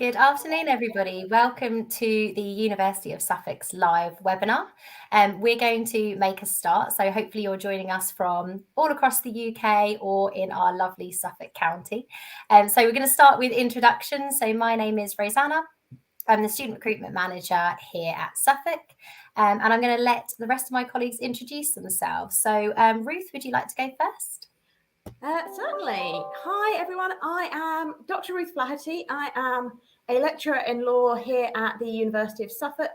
Good afternoon, everybody. Welcome to the University of Suffolk's live webinar. We're going to make a start, so hopefully you're joining us from all across the UK or in our lovely Suffolk County. So we're going to start with introductions. So my name is Rosanna. I'm the Student Recruitment Manager here at Suffolk, and I'm going to let the rest of my colleagues introduce themselves. So Ruth, would you like to go first? Certainly. Hi, everyone. I am Dr. Ruth Flaherty. I am a lecturer in law here at the University of Suffolk,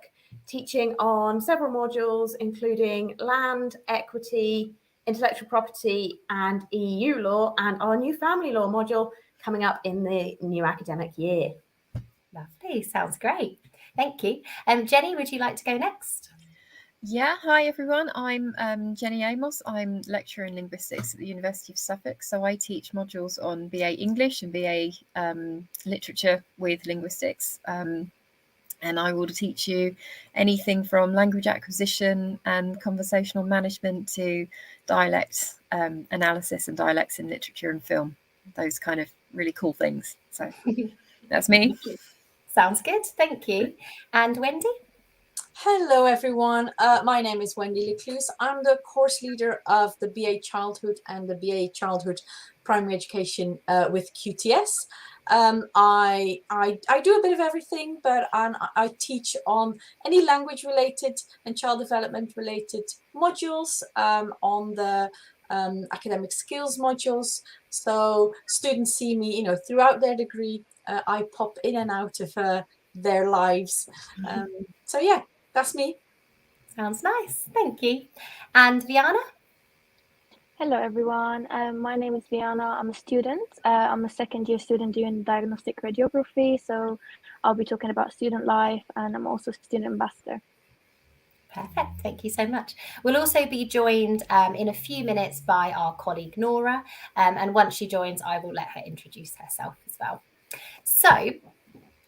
teaching on several modules, including land, equity, intellectual property, and EU law, and our new family law module coming up in the new academic year. Lovely. Sounds great. Thank you. Jenny, would you like to go next? Yeah, hi everyone. I'm Jenny Amos. I'm lecturer in linguistics at the University of Suffolk. So I teach modules on BA English and BA literature with linguistics. And I will teach you anything from language acquisition and conversational management to dialect analysis and dialects in literature and film. Those kind of really cool things. So that's me. Sounds good. Thank you. And Wendy? Hello, everyone. My name is Wendy Lecluse. I'm the course leader of the BA Childhood and the BA Childhood Primary Education with QTS. I do a bit of everything, but I teach on any language-related and child development-related modules, on the academic skills modules. So students see me, throughout their degree. I pop in and out of their lives. So yeah. That's me. Sounds nice. Thank you. And Viana? Hello, everyone. My name is Viana. I'm a student. I'm a second-year student doing diagnostic radiography. So I'll be talking about student life, and I'm also a student ambassador. Perfect. Thank you so much. We'll also be joined in a few minutes by our colleague Nora. And once she joins, I will let her introduce herself as well. So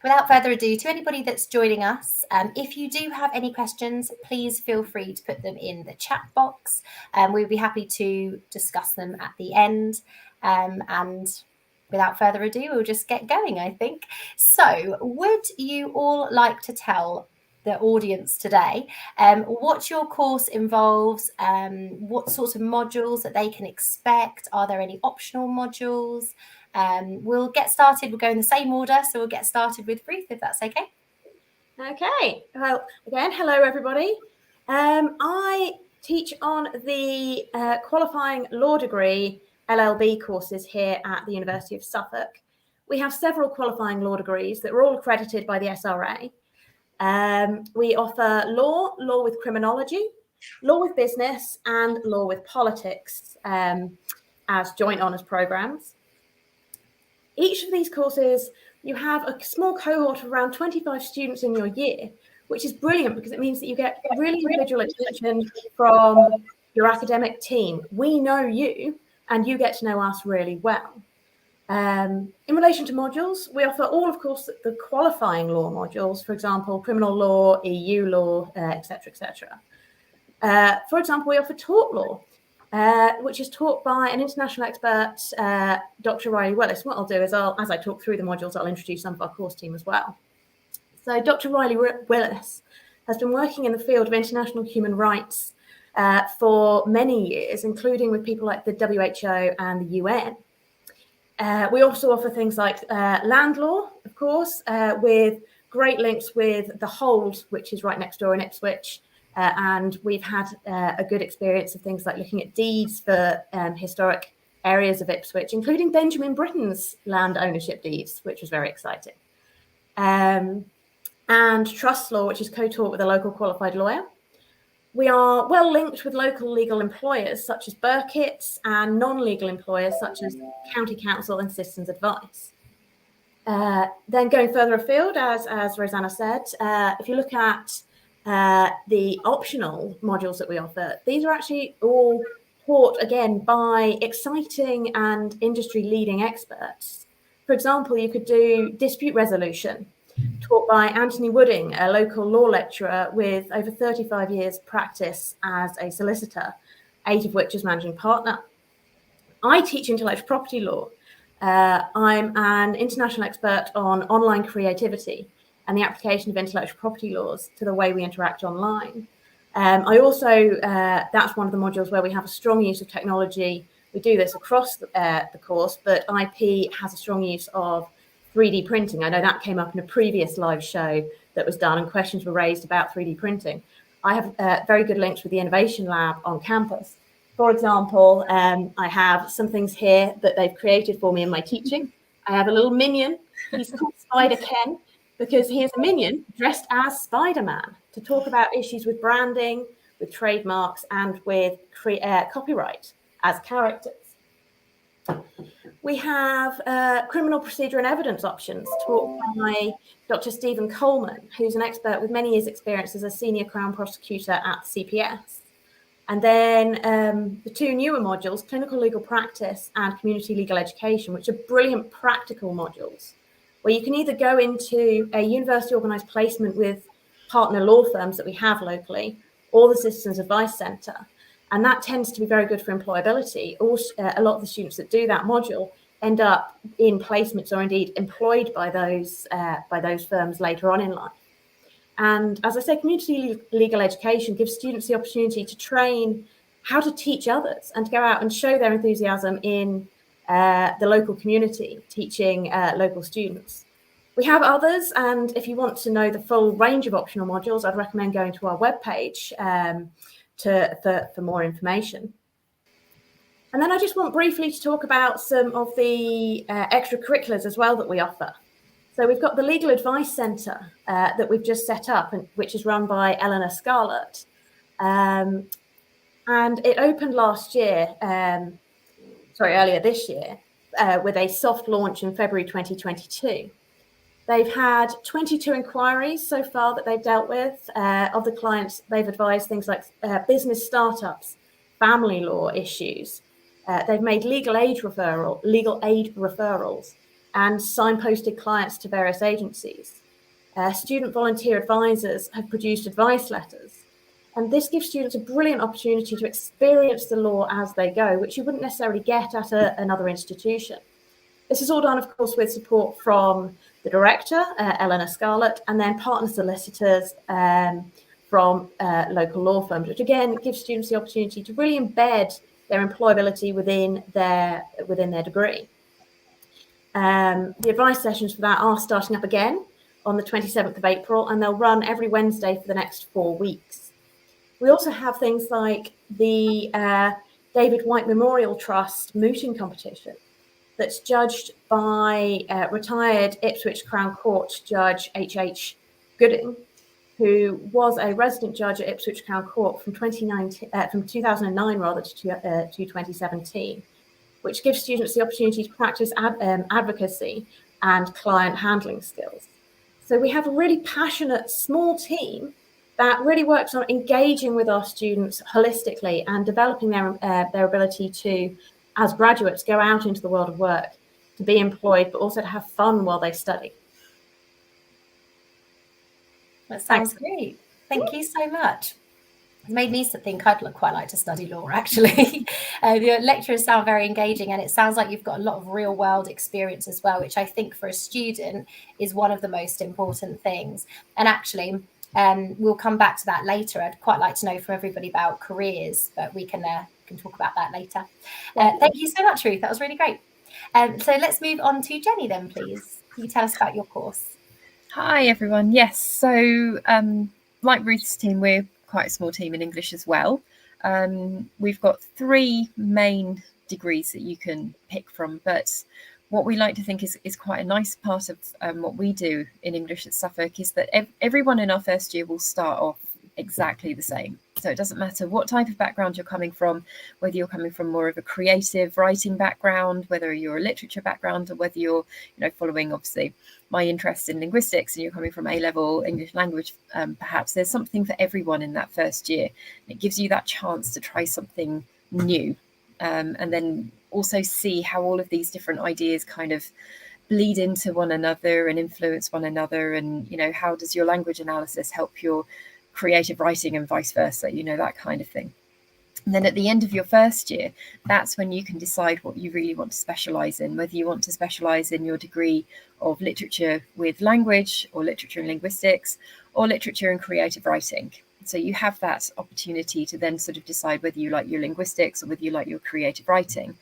without further ado, to anybody that's joining us, if you do have any questions, please feel free to put them in the chat box. We'll be happy to discuss them at the end. And without further ado, we'll just get going, I think. So would you all like to tell the audience today what your course involves, what sorts of modules that they can expect? Are there any optional modules? We'll get started. We'll go in the same order. So we'll get started with Ruth, if that's okay. Okay. Well, again, hello, everybody. I teach on the qualifying law degree LLB courses here at the University of Suffolk. We have several qualifying law degrees that are all accredited by the SRA. We offer law with criminology, law with business, and law with politics as joint honours programs. Each of these courses, you have a small cohort of around 25 students in your year, which is brilliant because it means that you get really individual attention from your academic team. We know you, and you get to know us really well. In relation to modules, we offer all, of course, the qualifying law modules, for example, criminal law, EU law, etc., etc. For example, we offer tort law, which is taught by an international expert, Dr. Riley Willis. What I'll do is, as I talk through the modules, I'll introduce some of our course team as well. So Dr. Riley Willis has been working in the field of international human rights for many years, including with people like the WHO and the UN. We also offer things like land law, of course, with great links with the Hold, which is right next door in Ipswich. And we've had a good experience of things like looking at deeds for historic areas of Ipswich, including Benjamin Britten's land ownership deeds, which was very exciting. And trust law, which is co-taught with a local qualified lawyer. We are well linked with local legal employers such as Burkitt's and non-legal employers such as County Council and Citizens Advice. Then going further afield, as Rosanna said, if you look at the optional modules that we offer, these are actually all taught again by exciting and industry leading experts. For example, you could do dispute resolution, taught by Anthony Wooding, a local law lecturer with over 35 years practice as a solicitor, 8 of which as managing partner. I teach intellectual property law, I'm an international expert on online creativity and the application of intellectual property laws to the way we interact online. I also, that's one of the modules where we have a strong use of technology. We do this across the course, but IP has a strong use of 3D printing. I know that came up in a previous live show that was done and questions were raised about 3D printing. I have very good links with the Innovation Lab on campus. For example, I have some things here that they've created for me in my teaching. I have a little minion. He's called Spider Ken because he is a minion dressed as Spider-Man to talk about issues with branding, with trademarks, and with copyright as characters. We have criminal procedure and evidence options taught by Dr. Stephen Coleman, who's an expert with many years' experience as a senior Crown prosecutor at CPS. And then the two newer modules, clinical legal practice and community legal education, which are brilliant practical modules, where you can either go into a university organised placement with partner law firms that we have locally, or the Citizens Advice Centre. And that tends to be very good for employability. Also, a lot of the students that do that module end up in placements or indeed employed by those firms later on in life. And as I say, community legal education gives students the opportunity to train how to teach others and to go out and show their enthusiasm in the local community, teaching local students. We have others, and if you want to know the full range of optional modules, I'd recommend going to our webpage for more information. And then I just want briefly to talk about some of the extracurriculars as well that we offer. So we've got the Legal Advice Centre that we've just set up, which is run by Eleanor Scarlett. And it opened earlier this year, with a soft launch in February 2022. They've had 22 inquiries so far that they've dealt with. Of the clients, they've advised things like business startups, family law issues. They've made legal aid referrals, and signposted clients to various agencies. Student volunteer advisors have produced advice letters. And this gives students a brilliant opportunity to experience the law as they go, which you wouldn't necessarily get at another institution. This is all done, of course, with support from the director, Eleanor Scarlett, and then partner solicitors from local law firms, which again gives students the opportunity to really embed their employability within their degree. The advice sessions for that are starting up again on the 27th of April, and they'll run every Wednesday for the next 4 weeks. We also have things like the David White Memorial Trust mooting competition that's judged by retired Ipswich Crown Court Judge H.H. Gooding, who was a resident judge at Ipswich Crown Court from 2009 to 2017, which gives students the opportunity to practice advocacy and client handling skills. So we have a really passionate small team that really works on engaging with our students holistically and developing their ability to, as graduates, go out into the world of work, to be employed, but also to have fun while they study. That sounds great. Thank you so much. It's made me think I'd quite like to study law, actually. Your lecturers sound very engaging, and it sounds like you've got a lot of real world experience as well, which I think for a student is one of the most important things. And actually, we'll come back to that later. I'd quite like to know from everybody about careers, but we can talk about that later. Thank you so much, Ruth. That was really great. So let's move on to Jenny then, please. Can you tell us about your course? Hi, everyone. Yes, so like Ruth's team, we're quite a small team in English as well. We've got 3 main degrees that you can pick from, but what we like to think is quite a nice part of what we do in English at Suffolk is that everyone in our first year will start off exactly the same. So it doesn't matter what type of background you're coming from, whether you're coming from more of a creative writing background, whether you're a literature background, or whether you're following obviously my interest in linguistics and you're coming from A-level English language, perhaps there's something for everyone in that first year. It gives you that chance to try something new, and then also see how all of these different ideas kind of bleed into one another and influence one another, and how does your language analysis help your creative writing and vice versa, that kind of thing. And then at the end of your first year, that's when you can decide what you really want to specialise in, whether you want to specialise in your degree of literature with language, or literature and linguistics, or literature and creative writing. So you have that opportunity to then sort of decide whether you like your linguistics or whether you like your creative writing.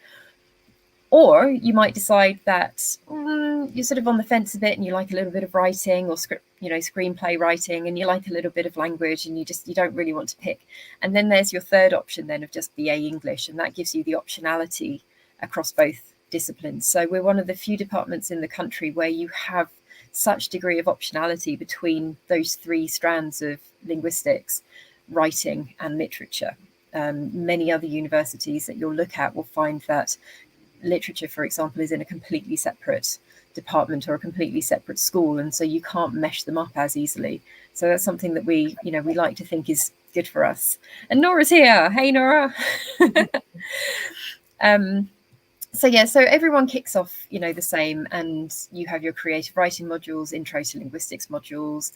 Or you might decide that you're sort of on the fence a bit and you like a little bit of writing or script, screenplay writing, and you like a little bit of language, and you don't really want to pick. And then there's your third option then of just BA English, and that gives you the optionality across both disciplines. So we're one of the few departments in the country where you have such degree of optionality between those three strands of linguistics, writing and literature. Many other universities that you'll look at will find that literature, for example, is in a completely separate department or a completely separate school, and so you can't mesh them up as easily. So that's something that we like to think is good for us. And Nora's here. Hey, Nora. So everyone kicks off the same, and you have your creative writing modules, intro to linguistics modules,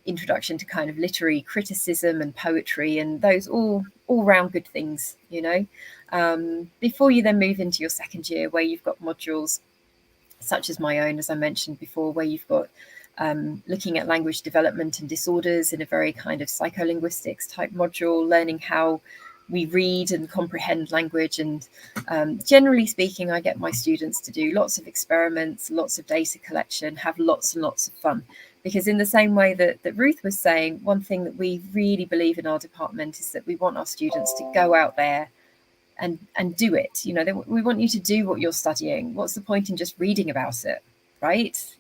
introduction to kind of literary criticism and poetry, and those all round good things, before you then move into your second year, where you've got modules such as my own, as I mentioned before, where you've got looking at language development and disorders in a very kind of psycholinguistics type module, learning how we read and comprehend language. And generally speaking, I get my students to do lots of experiments, lots of data collection, have lots and lots of fun. Because in the same way that Ruth was saying, one thing that we really believe in our department is that we want our students to go out there and do it. We want you to do what you're studying. What's the point in just reading about it, right?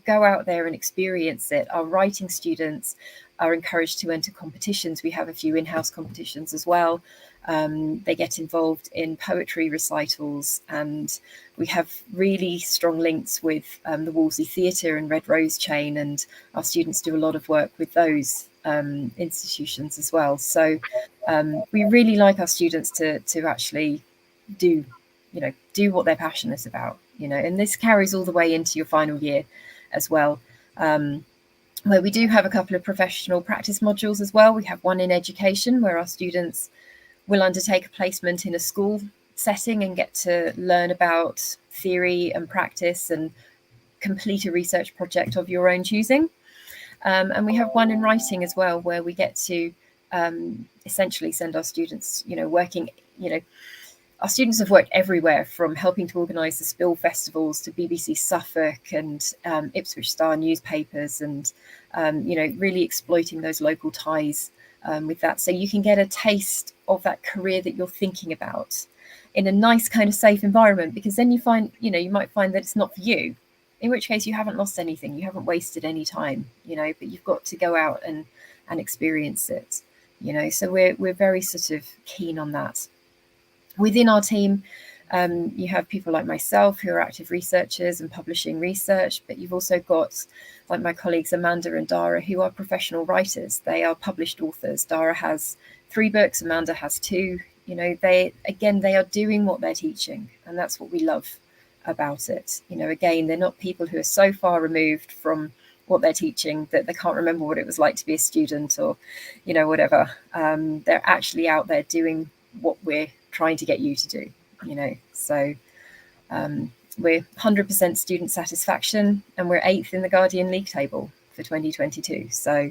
Go out there and experience it. Our writing students are encouraged to enter competitions. We have a few in-house competitions as well. They get involved in poetry recitals, and we have really strong links with the Wolsey Theatre and Red Rose Chain, and our students do a lot of work with those institutions as well. So we really like our students to actually do what they're passionate about, and this carries all the way into your final year as well, where we do have a couple of professional practice modules as well. We have one in education, where our students will undertake a placement in a school setting and get to learn about theory and practice and complete a research project of your own choosing. And we have one in writing as well, where we get to essentially send our students, working, our students have worked everywhere, from helping to organise the Spill festivals to BBC Suffolk and Ipswich Star newspapers, and really exploiting those local ties with that. So you can get a taste of that career that you're thinking about in a nice kind of safe environment, because then you might find that it's not for you, in which case you haven't lost anything, you haven't wasted any time, but you've got to go out and experience it, so we're very sort of keen on that. Within our team, you have people like myself who are active researchers and publishing research, but you've also got, like my colleagues Amanda and Dara, who are professional writers. They are published authors. Dara has 3 books, Amanda has 2. They are doing what they're teaching, and that's what we love about it. Again, they're not people who are so far removed from what they're teaching that they can't remember what it was like to be a student, or whatever. They're actually out there doing what we're trying to get you to do, so we're 100% student satisfaction, and we're 8th in the Guardian League table for 2022, so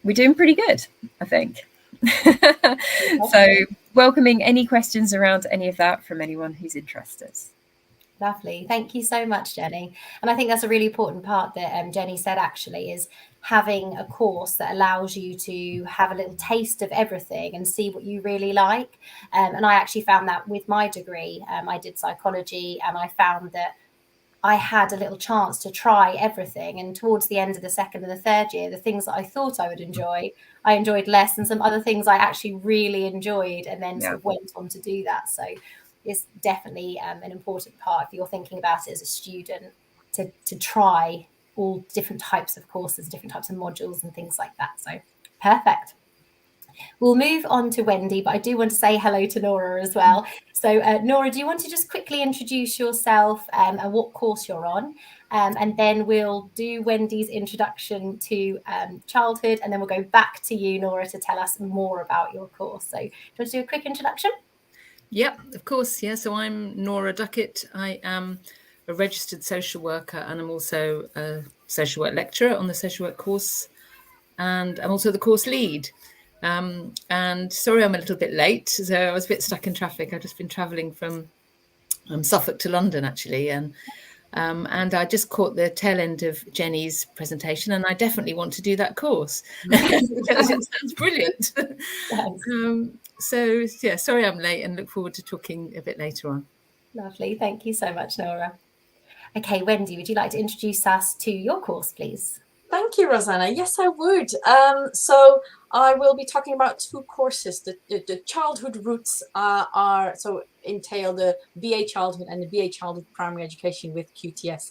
we're doing pretty good, I think. So welcoming any questions around any of that from anyone who's interested. Lovely. Thank you so much, Jenny. And I think that's a really important part that Jenny said, actually, is having a course that allows you to have a little taste of everything and see what you really like. And I actually found that with my degree. I did psychology, and I found that I had a little chance to try everything. And towards the end of the second and the third year, the things that I thought I would enjoy, I enjoyed less, and some other things I actually really enjoyed, and then sort of went on to do that. So it's definitely an important part if you're thinking about it as a student, to try all different types of courses, different types of modules and things like that. So perfect. We'll move on to Wendy, but I do want to say hello to Nora as well. So Nora, do you want to just quickly introduce yourself and what course you're on? And then we'll do Wendy's introduction to childhood, and then we'll go back to you, Nora, to tell us more about your course. So do you want to do a quick introduction? Yep, of course. Yeah, so I'm Nora Duckett. I am a registered social worker, and I'm also a social work lecturer on the social work course, and I'm also the course lead. And sorry, I'm a little bit late. So I was a bit stuck in traffic. I've just been travelling from Suffolk to London, actually, and I just caught the tail end of Jenny's presentation, and I definitely want to do that course because it sounds brilliant. So yeah, sorry I'm late, and look forward to talking a bit later on. Lovely. Thank you so much, Nora. Okay, Wendy, would you like to introduce us to your course, please? Thank you, Rosanna. Yes, I would. So I will be talking about two courses. The childhood roots entail the BA Childhood and the BA Childhood Primary Education with QTS.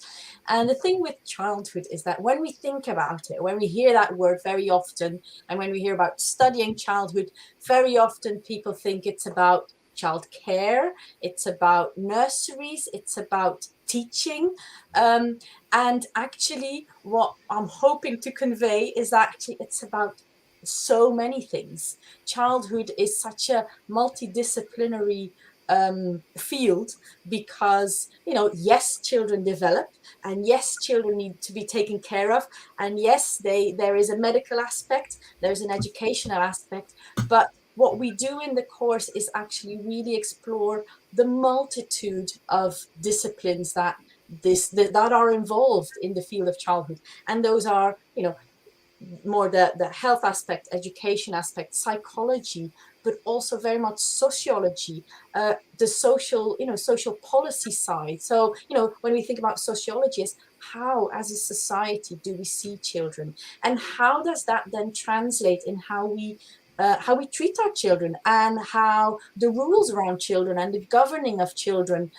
And the thing with childhood is that when we think about it, when we hear that word very often, and when we hear about studying childhood, very often people think it's about childcare, it's about nurseries, it's about teaching. And actually, what I'm hoping to convey is actually it's about so many things. Childhood is such a multidisciplinary field because, yes, children develop, and yes, children need to be taken care of, and yes, there is a medical aspect, there's an educational aspect, but what we do in the course is actually really explore the multitude of disciplines that are involved in the field of childhood, and those are more the health aspect, education aspect, psychology, but also very much sociology, the social policy side. So when we think about sociology, is how as a society do we see children, and how does that then translate in how we treat our children, and how the rules around children and the governing of children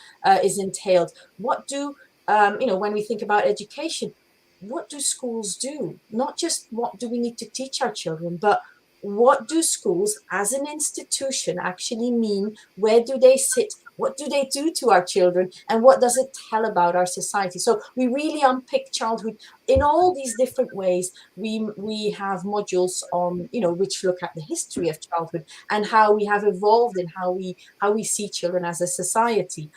is entailed. What do when we think about education, what do schools do? Not just what do we need to teach our children, but what do schools as an institution actually mean? Where do they sit? What do they do to our children? And what does it tell about our society? So we really unpick childhood in all these different ways. We have modules on, which look at the history of childhood and how we have evolved and how we see children as a society.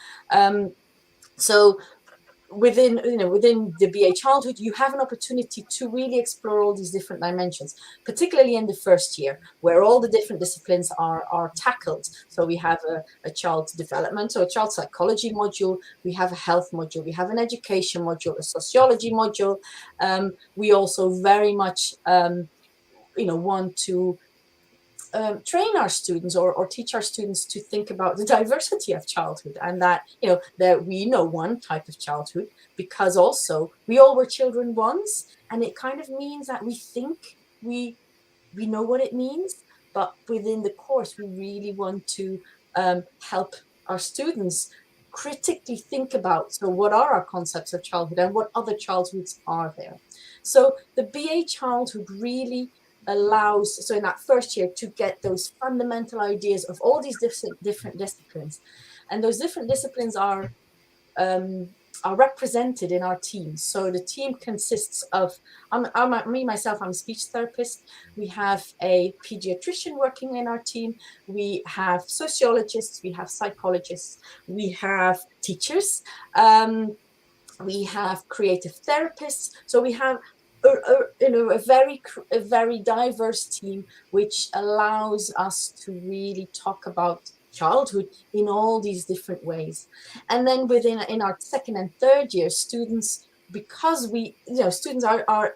So within the BA Childhood, you have an opportunity to really explore all these different dimensions, particularly in the first year, where all the different disciplines are tackled. So we have a child development, or a child psychology module, we have a health module, we have an education module, a sociology module. We also very much want to train our students or teach our students to think about the diversity of childhood, and that that we know one type of childhood because also we all were children once, and it kind of means that we think we know what it means, but within the course we really want to help our students critically think about, so what are our concepts of childhood and what other childhoods are there. So the BA Childhood really allows, so in that first year, to get those fundamental ideas of all these different disciplines, and those different disciplines are represented in our team. So the team consists of me myself, I'm a speech therapist. We have a pediatrician working in our team. We have sociologists, we have psychologists, we have teachers, we have creative therapists. So we have a very diverse team, which allows us to really talk about childhood in all these different ways. And then in our second and third year, students, because students are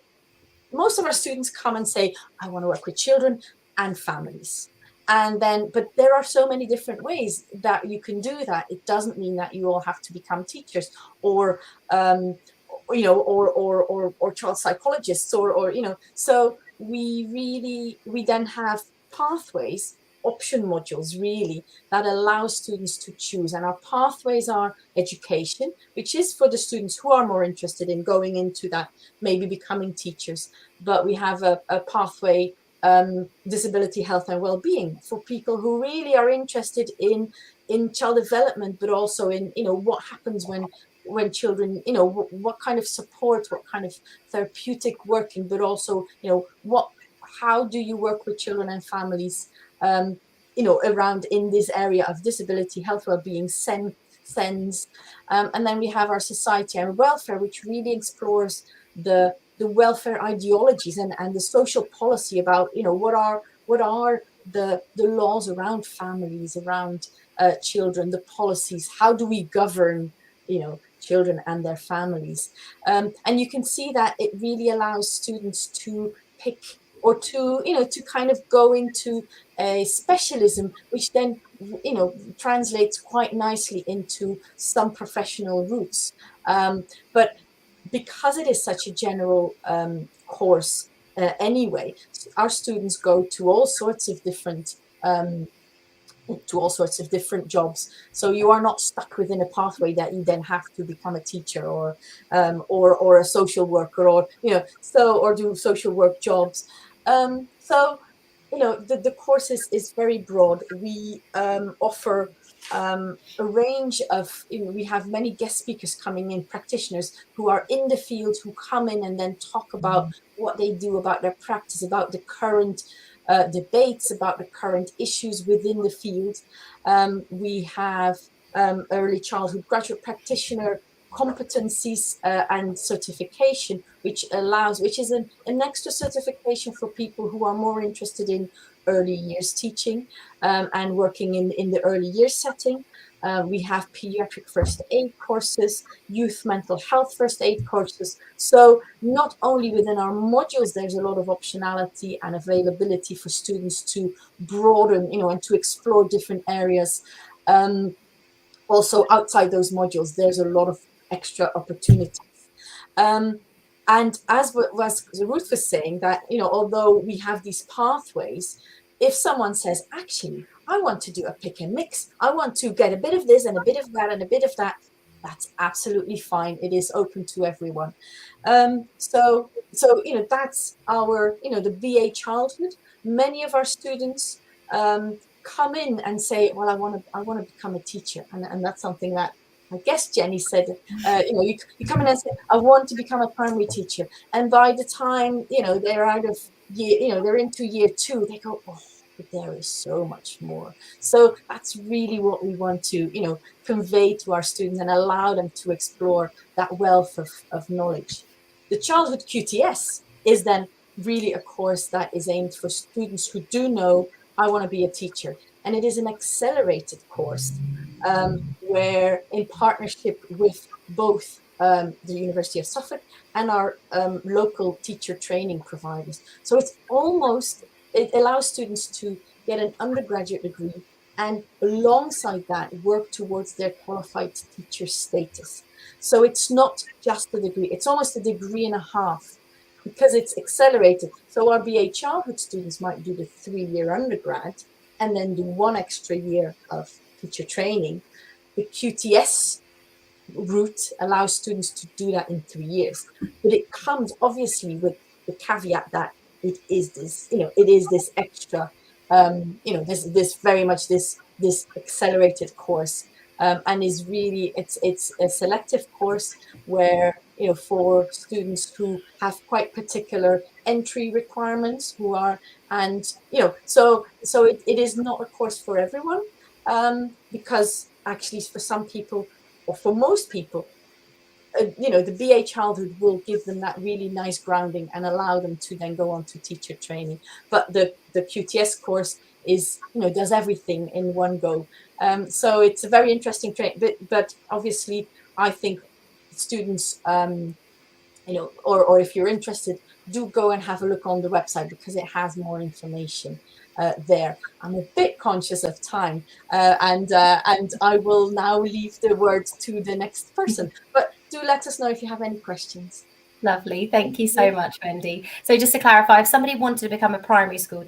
most of our students come and say, I want to work with children and families. And then, but there are so many different ways that you can do that. It doesn't mean that you all have to become teachers or child psychologists or so we then have pathways, option modules really, that allow students to choose. And our pathways are education, which is for the students who are more interested in going into that, maybe becoming teachers. But we have a pathway disability, health and well-being, for people who really are interested in child development, but also in, you know, what happens when children, you know, what kind of support, what kind of therapeutic working, but also, you know, how do you work with children and families, you know, around in this area of disability, health, well-being, SENS. And then we have our society and welfare, which really explores the welfare ideologies and the social policy about, you know, what are the laws around families, around children, the policies, how do we govern, you know, children and their families. And you can see that it really allows students to pick, or to, you know, to kind of go into a specialism, which then, you know, translates quite nicely into some professional routes. But because it is such a general course anyway, our students go to all sorts of different jobs. So you are not stuck within a pathway that you then have to become a teacher or a social worker, or, you know, or do social work jobs. So, you know, the course is very broad. We offer a range of, you know, we have many guest speakers coming in, practitioners who are in the field, who come in and then talk about what they do, about their practice, about the current debates, about the current issues within the field. We have early childhood graduate practitioner competencies and certification, which is an extra certification for people who are more interested in early years teaching and working in the early years setting. We have pediatric first aid courses, youth mental health first aid courses. So not only within our modules, there's a lot of optionality and availability for students to broaden, you know, and to explore different areas. Also outside those modules, there's a lot of extra opportunities. And as Ruth was saying, that, you know, although we have these pathways, if someone says, actually, I want to do a pick and mix, I want to get a bit of this and a bit of that and a bit of that, that's absolutely fine. It is open to everyone. So, you know, that's our, you know, the BA childhood. Many of our students come in and say, well, I want to become a teacher. And that's something that I guess Jenny said, you know, you come in and say, I want to become a primary teacher. And by the time, you know, they're out of year, you know, they're into year 2, they go, oh, but there is so much more. So that's really what we want to, you know, convey to our students and allow them to explore that wealth of knowledge. The childhood QTS is then really a course that is aimed for students who do know, I want to be a teacher. And it is an accelerated course where, in partnership with both the University of Suffolk and our local teacher training providers. So it allows students to get an undergraduate degree and alongside that work towards their qualified teacher status. So it's not just a degree, it's almost a degree and a half, because it's accelerated. So our BA childhood students might do the 3-year undergrad and then do 1 extra year of teacher training. The QTS route allows students to do that in 3 years, but it comes obviously with the caveat that it is this, you know, it is this extra, you know, this very much this accelerated course, and is really, it's a selective course where, you know, for students who have quite particular entry requirements, who are, and, you know, so it is not a course for everyone, because actually for some people, or for most people, you know, the BA childhood will give them that really nice grounding and allow them to then go on to teacher training. But the QTS course is, you know, does everything in one go. So it's a very interesting training, but obviously I think students, you know, or if you're interested, do go and have a look on the website, because it has more information there. I'm a bit conscious of time, and I will now leave the word to the next person. But do let us know if you have any questions. Lovely, thank you so much, Wendy. So just to clarify, if somebody wanted to become a primary school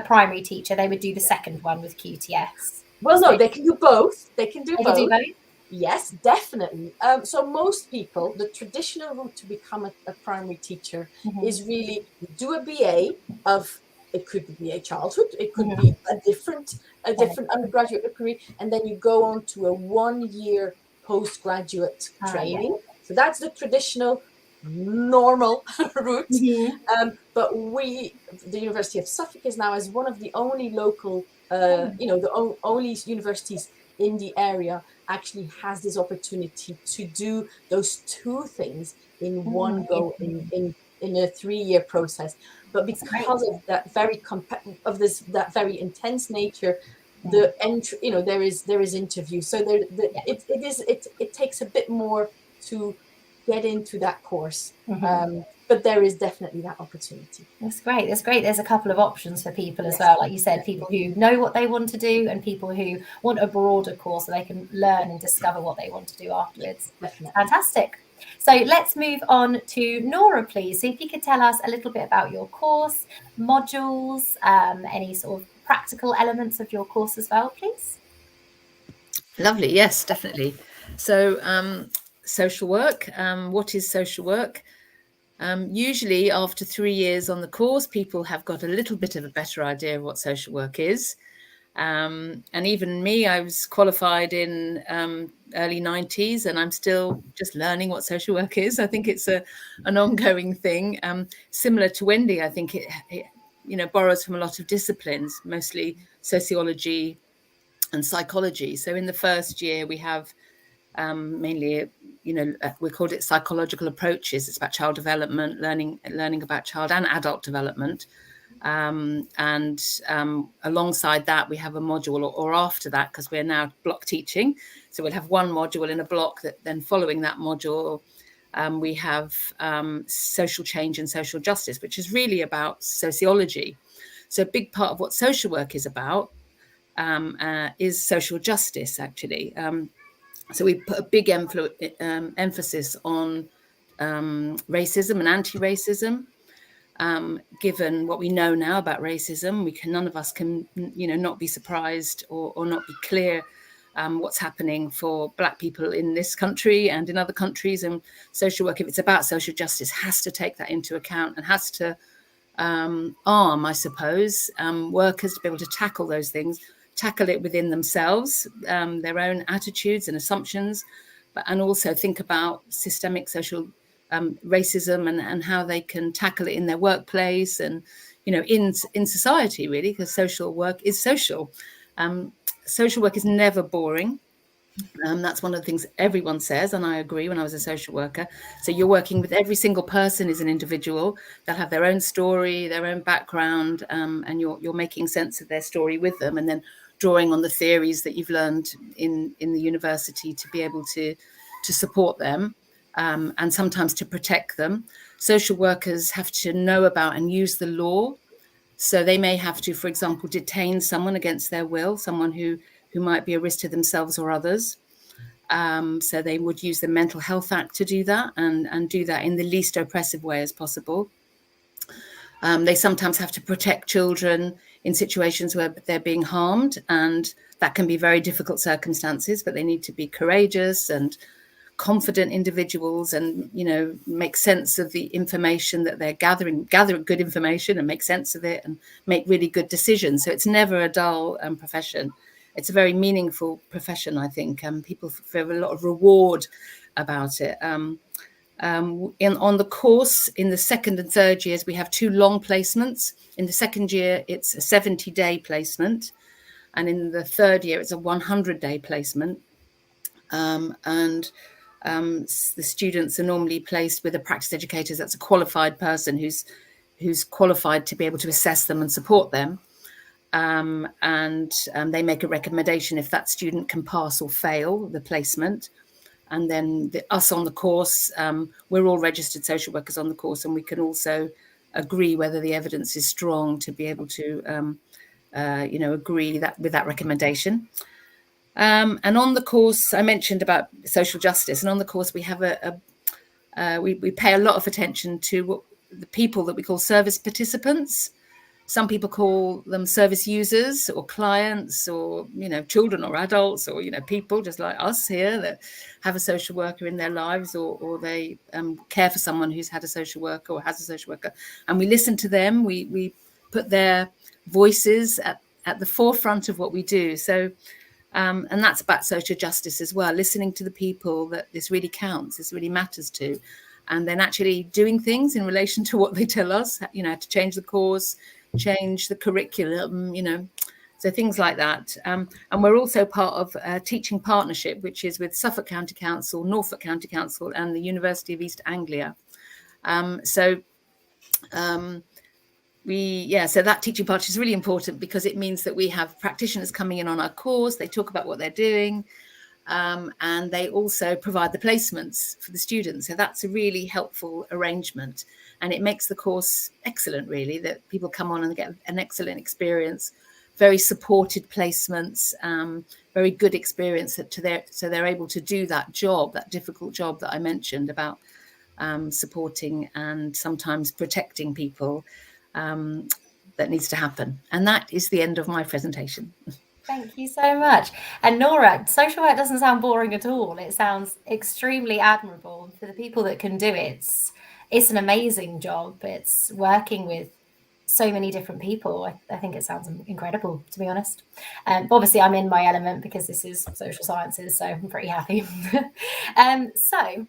primary teacher, they would do the second one with QTS. Well, no, they can do both. They can do both. Can Yes, definitely. So most people, the traditional route to become a primary teacher is really do a BA of it could be a childhood, it could be a different undergraduate degree, and then you go on to a 1-year postgraduate training. So that's the traditional normal route. But the University of Suffolk is now as one of the only local, the only universities in the area actually has this opportunity to do those two things in one go in a 3-year process. But because of that that very intense nature, the entry, there is interview. So it takes a bit more to get into that course. But there is definitely that opportunity. That's great. That's great. There's a couple of options for people as well. Like you said, people who know what they want to do and people who want a broader course so they can learn and discover what they want to do afterwards. Definitely. Fantastic. So let's move on to Nora, please. So if you could tell us a little bit about your course, modules, any sort of practical elements of your course as well, please. Lovely. Yes, definitely. So social work. What is social work? Usually after 3 years on the course, people have got a little bit of a better idea of what social work is. And even me, I was qualified in early 90s, and I'm still just learning what social work is. I think it's an ongoing thing. Similar to Wendy, I think it borrows from a lot of disciplines, mostly sociology and psychology. So in the first year, we have mainly, we called it psychological approaches. It's about child development, learning about child and adult development. And alongside that, we have a module, or after that, because we're now block teaching. So we'll have one module in a block that then following that module, we have social change and social justice, which is really about sociology. So a big part of what social work is about is social justice, actually. So we put a big emphasis on racism and anti-racism. Given what we know now about racism, none of us can, not be surprised or not be clear what's happening for Black people in this country and in other countries. And social work, if it's about social justice, has to take that into account and has to arm, I suppose, workers to be able to tackle those things, tackle it within themselves, their own attitudes and assumptions, and also think about systemic social racism and how they can tackle it in their workplace and, in society, really, because social work is social. Social work is never boring. That's one of the things everyone says, and I agree. When I was a social worker, so you're working with every single person as an individual. They'll have their own story, their own background, and you're making sense of their story with them, and then drawing on the theories that you've learned in the university to be able to support them, and sometimes to protect them. Social workers have to know about and use the law. So they may have to, for example, detain someone against their will, someone who might be a risk to themselves or others. So they would use the Mental Health Act to do that and do that in the least oppressive way as possible. They sometimes have to protect children in situations where they're being harmed, and that can be very difficult circumstances, but they need to be courageous and confident individuals and, make sense of the information that they're gathering good information and make sense of it and make really good decisions. So it's never a dull profession. It's a very meaningful profession, I think. People feel a lot of reward about it. On the course, in the second and third years, we have 2 long placements. In the second year, it's a 70-day placement. And in the third year, it's a 100-day placement. The students are normally placed with a practice educator. That's a qualified person who's qualified to be able to assess them and support them. They make a recommendation if that student can pass or fail the placement. And then us on the course, we're all registered social workers on the course, and we can also agree whether the evidence is strong to be able to, agree with that recommendation. And on the course, I mentioned about social justice, and on the course we have we pay a lot of attention to the people that we call service participants. Some people call them service users or clients or, children or adults or, people just like us here that have a social worker in their lives or they care for someone who's had a social worker or has a social worker. And we listen to them. We put their voices at the forefront of what we do. So, and that's about social justice as well, listening to the people that this really counts, this really matters to, and then actually doing things in relation to what they tell us, to change the course, change the curriculum, so things like that. And we're also part of a teaching partnership, which is with Suffolk County Council, Norfolk County Council, and the University of East Anglia. So that teaching partnership is really important because it means that we have practitioners coming in on our course. They talk about what they're doing, and they also provide the placements for the students. So that's a really helpful arrangement, and it makes the course excellent, really, that people come on and get an excellent experience, very supported placements, very good experience so they're able to do that job, that difficult job that I mentioned about supporting and sometimes protecting people. That needs to happen. And that is the end of my presentation. Thank you so much. And Nora, social work doesn't sound boring at all. It sounds extremely admirable. For the people that can do it, it's an amazing job. It's working with so many different people. I think it sounds incredible, to be honest. Obviously, I'm in my element because this is social sciences, so I'm pretty happy. So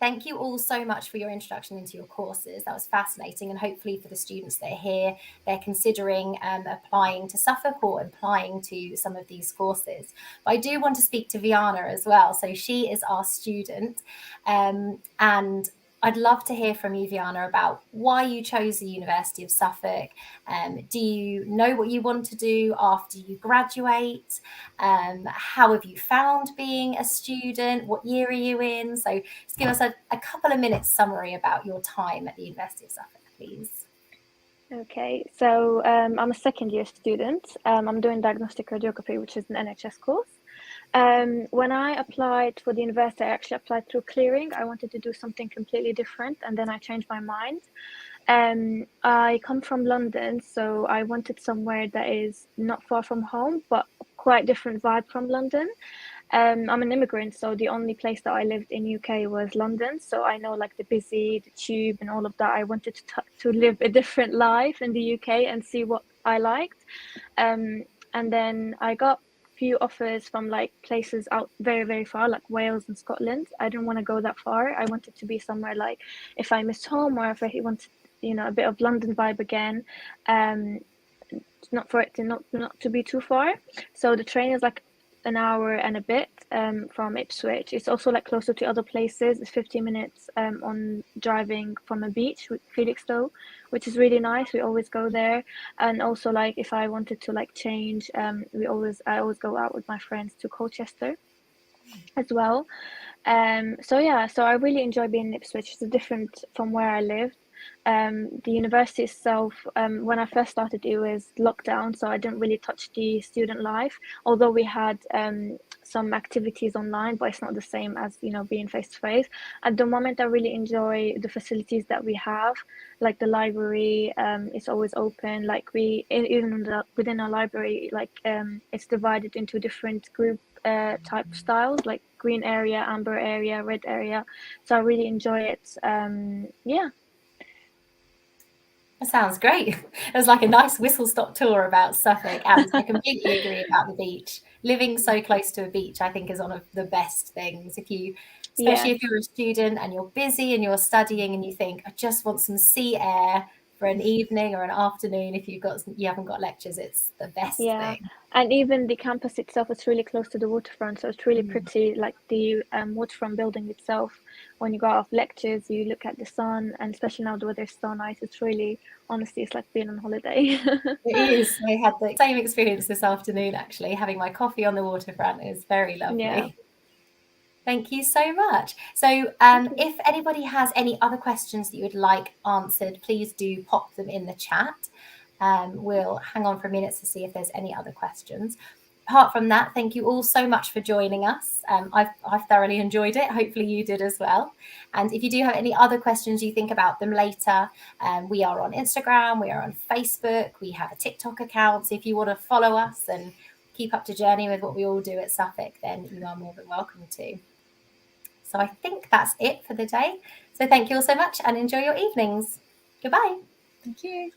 thank you all so much for your introduction into your courses. That was fascinating. And hopefully for the students that are here, they're considering applying to Suffolk or applying to some of these courses. But I do want to speak to Viana as well. So she is our student. And I'd love to hear from you, Viana, about why you chose the University of Suffolk. Do you know what you want to do after you graduate? How have you found being a student? What year are you in? So just give us a couple of minutes summary about your time at the University of Suffolk, please. Okay, so I'm a second year student. I'm doing diagnostic radiography, which is an NHS course. When I applied for the university, I actually applied through clearing. I wanted to do something completely different, and then I changed my mind. I come from London, so I wanted somewhere that is not far from home, but quite different vibe from London. I'm an immigrant, so the only place that I lived in UK was London. So I know like the busy, the tube, and all of that. I wanted to live a different life in the UK and see what I liked. And then I got few offers from like places out very, very far, like Wales and Scotland. I didn't want to go that far. I wanted to be somewhere like if I miss home or if I wanted, a bit of London vibe again. Not for it to not to be too far. So the train is like an hour and a bit from Ipswich. It's also like closer to other places. It's 15 minutes on driving from a beach with Felixstowe, which is really nice. We always go there. And also like if I wanted to like change, I always go out with my friends to Colchester as well. So I really enjoy being in Ipswich. It's different from where I lived. The university itself, when I first started, it was lockdown, so I didn't really touch the student life, although we had some activities online, but it's not the same as being face to face. At the moment, I really enjoy the facilities that we have, like the library. It's always open. Like within our library, like it's divided into different group type styles, like green area, amber area, red area. So I really enjoy it. That sounds great. It was like a nice whistle-stop tour about Suffolk, and I completely agree about the beach. Living so close to a beach, I think, is one of the best things. Especially if you're a student and you're busy and you're studying and you think, I just want some sea air for an evening or an afternoon. If you haven't got lectures, it's the best thing. And even the campus itself is really close to the waterfront, so it's really pretty. Like the waterfront building itself, when you go out of lectures, you look at the sun, and especially now the weather is so nice. It's really, honestly, it's like being on holiday. It is. I had the same experience this afternoon, actually. Having my coffee on the waterfront is very lovely. Yeah. Thank you so much. So if anybody has any other questions that you would like answered, please do pop them in the chat. We'll hang on for a minute to see if there's any other questions. Apart from that, thank you all so much for joining us. I've thoroughly enjoyed it. Hopefully you did as well. And if you do have any other questions, you think about them later. We are on Instagram, we are on Facebook, we have a TikTok account. So if you want to follow us and keep up to journey with what we all do at Suffolk, then you are more than welcome to. So I think that's it for the day. So thank you all so much and enjoy your evenings. Goodbye. Thank you.